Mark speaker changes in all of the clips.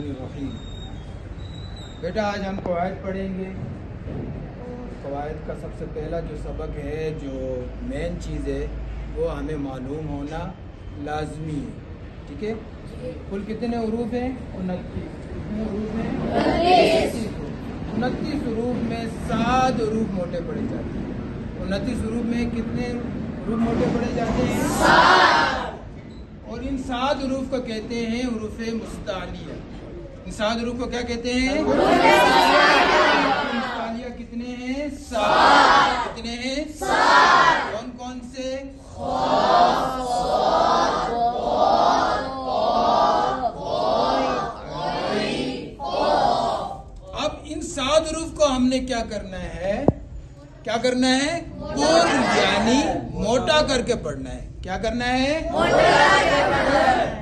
Speaker 1: الرحیم۔ بیٹا آج ہم قواعد پڑھیں گے۔ قواعد کا سب سے پہلا جو سبق ہے، جو مین چیز ہے، وہ ہمیں معلوم ہونا لازمی ہے، ٹھیک ہے؟ کل کتنے حروف ہیں؟ 29۔ کتنے حروف ہیں؟ 29 حروف میں 7 حروف موٹے پڑے جاتے ہیں۔ 29 حروف میں کتنے حروف موٹے پڑے جاتے ہیں؟ 7۔ اور ان 7 حروف کو کہتے ہیں حروف مستعلیہ۔ ان 7 حروف کو کیا کہتے ہیں؟ مستعلیہ کتنے ہیں؟ 7۔ کتنے ہیں؟ 7۔ کون کون سے؟ اب ان 7 حروف کو ہم نے کیا کرنا ہے؟ کیا کرنا ہے؟ پر یعنی موٹا کر کے پڑھنا ہے۔ کیا کرنا ہے؟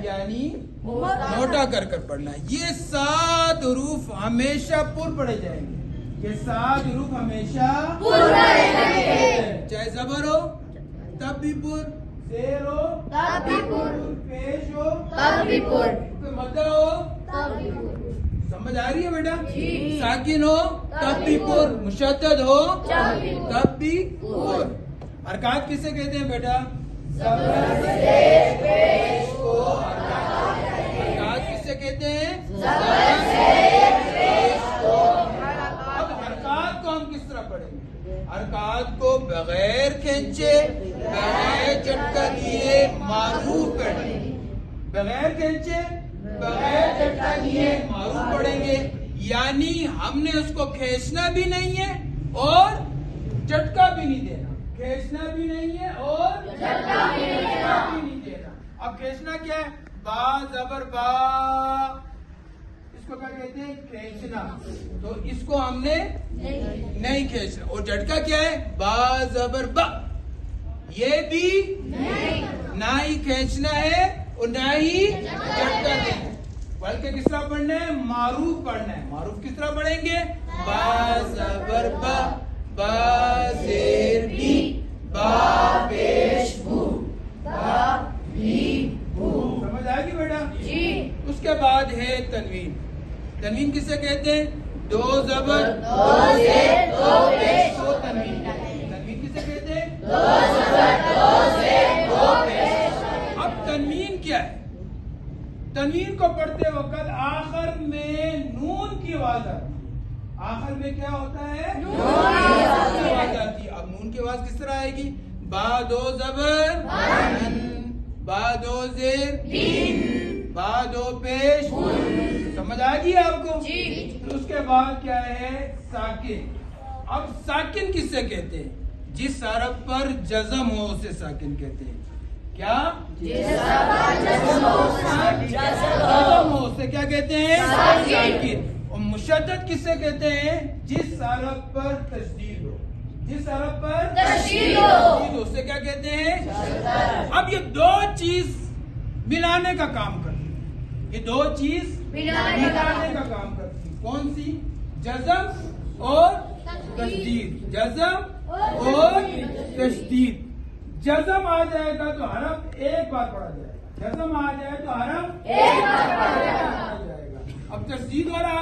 Speaker 1: یعنی موٹا کر کر پڑھنا ہے۔ یہ 7 حروف ہمیشہ پر پڑھے جائیں گے۔ یہ 7 حروف ہمیشہ پر پڑھے جائیں گے، چاہے زبر ہو تب بھی پر، زیر ہو تب بھی پر، پیش ہو تب بھی پر، مدہ ہو تب بھی پر۔ سمجھ آ رہی ہے بیٹا؟ ساکن ہو تب بھی پر، مشدد ہو تب بھی پر۔ حرکات کسے کہتے ہیں بیٹا؟ زبر سے پیش کو حرکات کسے کہتے ہیں؟ زبر سے پیش کو۔ اب حرکات کو ہم کس طرح پڑھیں گے؟ حرکات کو بغیر کھینچے، بغیر جھٹکا دیے معروف پڑھیں گے۔ بغیر کھینچے، بغیر جھٹکا دیے معروف پڑھیں گے، یعنی ہم نے اس کو کھینچنا بھی نہیں ہے اور جھٹکا بھی نہیں دینا۔ کھینچنا بھی نہیں ہے اور جھٹکا بھی نہیں دینا۔ اب کھینچنا کیا ہے؟ با زبر با، اس کو کیا کہتے ہیں؟ کھینچنا۔ تو اس کو ہم نے نہیں کھینچنا۔ اور جھٹکا کیا ہے؟ با زبر با، یہ بھی نہ ہی کھینچنا ہے اور نہ ہی جھٹکا دینا، بلکہ کس طرح پڑھنا ہے؟ معروف پڑھنا ہے۔ معروف کس طرح پڑھیں گے؟ با زبر با، با زیر بی، با پیش بو، با بھی بو۔ سمجھ آئے گی بیٹا؟ جی۔ اس کے بعد ہے تنوین۔ تنوین کسے کہتے ہیں؟ 2 زبر 2 زیر 2 پیش 2 تنوین۔ تنوین کسے کہتے ہیں؟ 2 زبر 2 زیر 2 پیش۔ اب تنوین کیا ہے؟ تنوین کو پڑھتے وقت آخر میں نون کی آواز آتی ہے۔ آخر میں کیا ہوتا ہے؟ نون کی آواز آتی ہے۔ اب نون کی آواز کس طرح آئے گی؟ با 2 زبر بن، با 2 زیر بن، با 2 پیش بن۔ سمجھ آ گئی آپ کو؟ جی۔ اس کے بعد کیا ہے؟ ساکن۔ اب ساکن کس سے کہتے ہیں؟ جس حرف پر جزم ہو اسے ساکن کہتے ہیں۔ کیا؟ جس حرف پر جزم ہو اسے کیا کہتے ہیں؟ ساکن۔ اور مشدد کس سے کہتے ہیں؟ جس حرف پر تشدید ہو۔ جس حرف پر تشدید ہو اسے کیا کہتے ہیں؟ اب یہ 2 چیز ملانے کا کام کرتی ہے۔ یہ 2 چیز ملانے کا کام کرتی ہے۔ کون سی؟ جزم اور تشدید۔ جزم اور تشدید۔ جزم آ جائے گا تو حرف ایک بار پڑھا جائے گا۔ جزم آ جائے تو حرف ایک بار پڑھا جائے گا۔ اب تشدید والا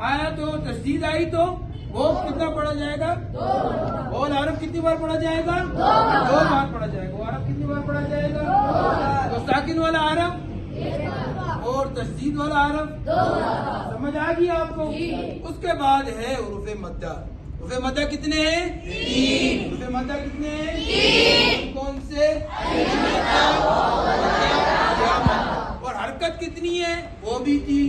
Speaker 1: آیا تو تشدید آئی تو وہ کتنا پڑھا جائے گا؟ 2۔ اور حرف کتنی بار پڑھا جائے گا؟ 2 بار پڑھا جائے گا۔ حرف کتنی بار پڑھا جائے گا؟ 2 بار۔ تو ساکن والا حرف اور تشدید والا حرف 2 بار۔ سمجھ آ گئی آپ کو؟ اس کے بعد ہے حروف مدہ۔ حروف مدہ کتنے ہیں؟ 3۔ حروف مدہ کتنے ہیں؟ 3۔ کون سے؟ اور حرکت کتنی ہے؟ وہ بھی 3۔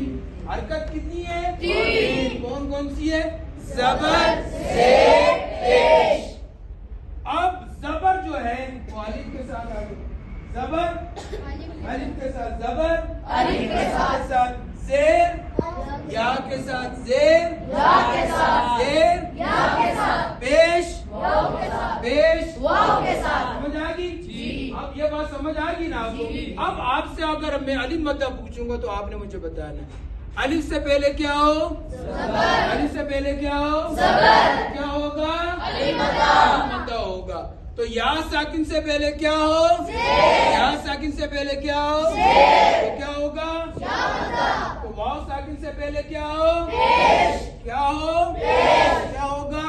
Speaker 1: حرکت کتنی ہے؟ 3۔ کون کون سی ہے؟ زبر زیر پیش۔ اب زبر جو ہے وہ الف کے ساتھ آگے، زبر الف کے ساتھ، زبر الف کے ساتھ، زیر یا کے ساتھ، زیر یا کے ساتھ، زیر یا کے ساتھ، پیش واو کے ساتھ، پیش واو کے ساتھ۔ سمجھ آ گئی؟ جی۔ اب یہ بات سمجھ آ گئی نا آپ کو؟ اب آپ سے اگر میں الف مدہ پوچھوں گا تو آپ نے مجھے بتانا ہے الف سے پہلے کیا ہو؟ زبر۔ الف سے پہلے کیا ہو؟ زبر۔ کیا ہوگا؟ الف مدہ ہوگا۔ تو یا ساکن سے پہلے کیا ہو؟ یا ساکن سے پہلے کیا ہو؟ تو کیا ہوگا؟ تو واو ساکن سے پہلے کیا ہو؟ کیا ہو؟ کیا ہوگا؟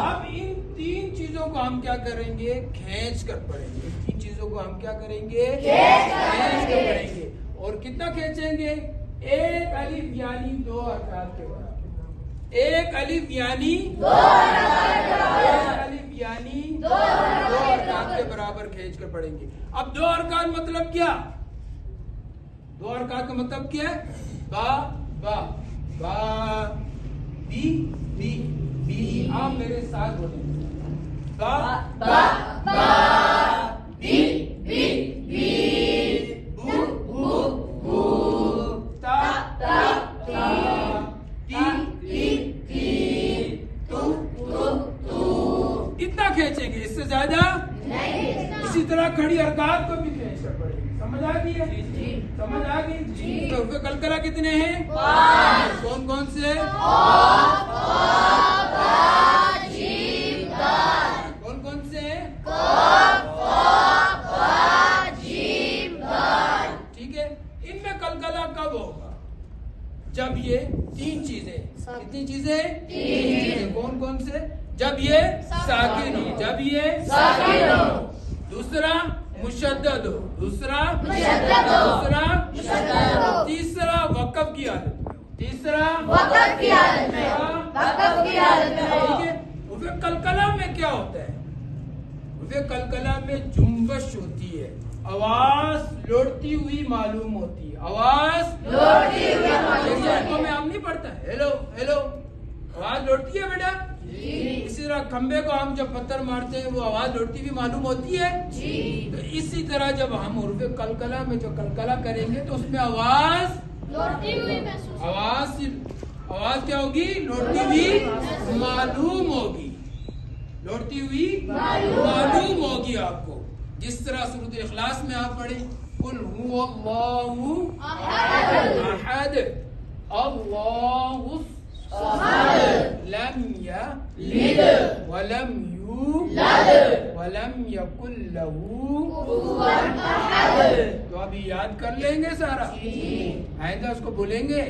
Speaker 1: اب ان تین چیزوں کو ہم کیا کریں گے؟ کھینچ کر پڑھیں گے. تین چیزوں کو ہم کیا کریں گے؟ کھینچ کر پڑھیں گے. اور کتنا کھینچیں گے؟ ایک الف یعنی 2 حرکات کے برابر. ایک الف یعنی 2 حرکات کے برابر کھینچ کر پڑھیں گے. اب 2 حرکات مطلب کیا؟ 2 حرکات کا مطلب کیا ہے؟ با با با بی بی بی. آپ میرے ساتھ بولیں. با با با بی بی بی بو بو بو تا تا تا تی تی تی تو تو تو. اتنا کھینچیں گے, اس سے زیادہ نہیں. اسی طرح کھڑی حرکات کو بھی کھینچ کر پڑیں گے. سمجھ آ گئی ہے؟ سمجھ آ گئی. تو حروف قلقلہ کتنے ہیں؟ 5. کون کون سے؟ کون کون سے؟ ٹھیک ہے. ان میں قلقلہ کب ہوگا؟ جب یہ 3 چیزیں. کتنی چیزیں؟ 3 چیزیں. کون کون سے؟ جب یہ ساکن ہو. جب یہ ساکن ہو. دوسرا مشدد ہو. دوسرا مشدد ہو. دوسرا مشدد ہو. تیسرا وقف کی حالت میں. تیسرا وقف کی حالت میں. وقف کی حالت میں. ٹھیک ہے. حروف قلقلہ میں کیا ہوتا ہے؟ حروف قلقلہ میں جنبش ہوتی ہے. آواز لوٹتی ہوئی معلوم ہوتی ہے. آواز لوٹتی ہوئی معلوم ہوتی ہے. میں ہم نہیں پڑھتا ہیلو ہیلو, آواز لوٹتی ہے بیٹا. اسی طرح کھمبے کو ہم جب پتھر مارتے ہیں وہ آواز لوٹتی ہوئی معلوم ہوتی ہے. تو اسی طرح جب ہم حروف قلقلہ میں جو قلقلہ کریں گے تو اس میں آواز لوٹتی ہوئی آواز کیا ہوگی؟ لوٹتی ہوئی معلوم ہوگی. لوٹتی ہوئی معلوم ہوگی آپ کو. جس طرح سورۃ اخلاص میں آپ پڑھیں قل هو اللہ احد اللہ الصمد لم یلد ولم یولد ولم یکن له کفوا احد. تو ابھی یاد کر لیں گے سارا, آئندہ اس کو بولیں گے.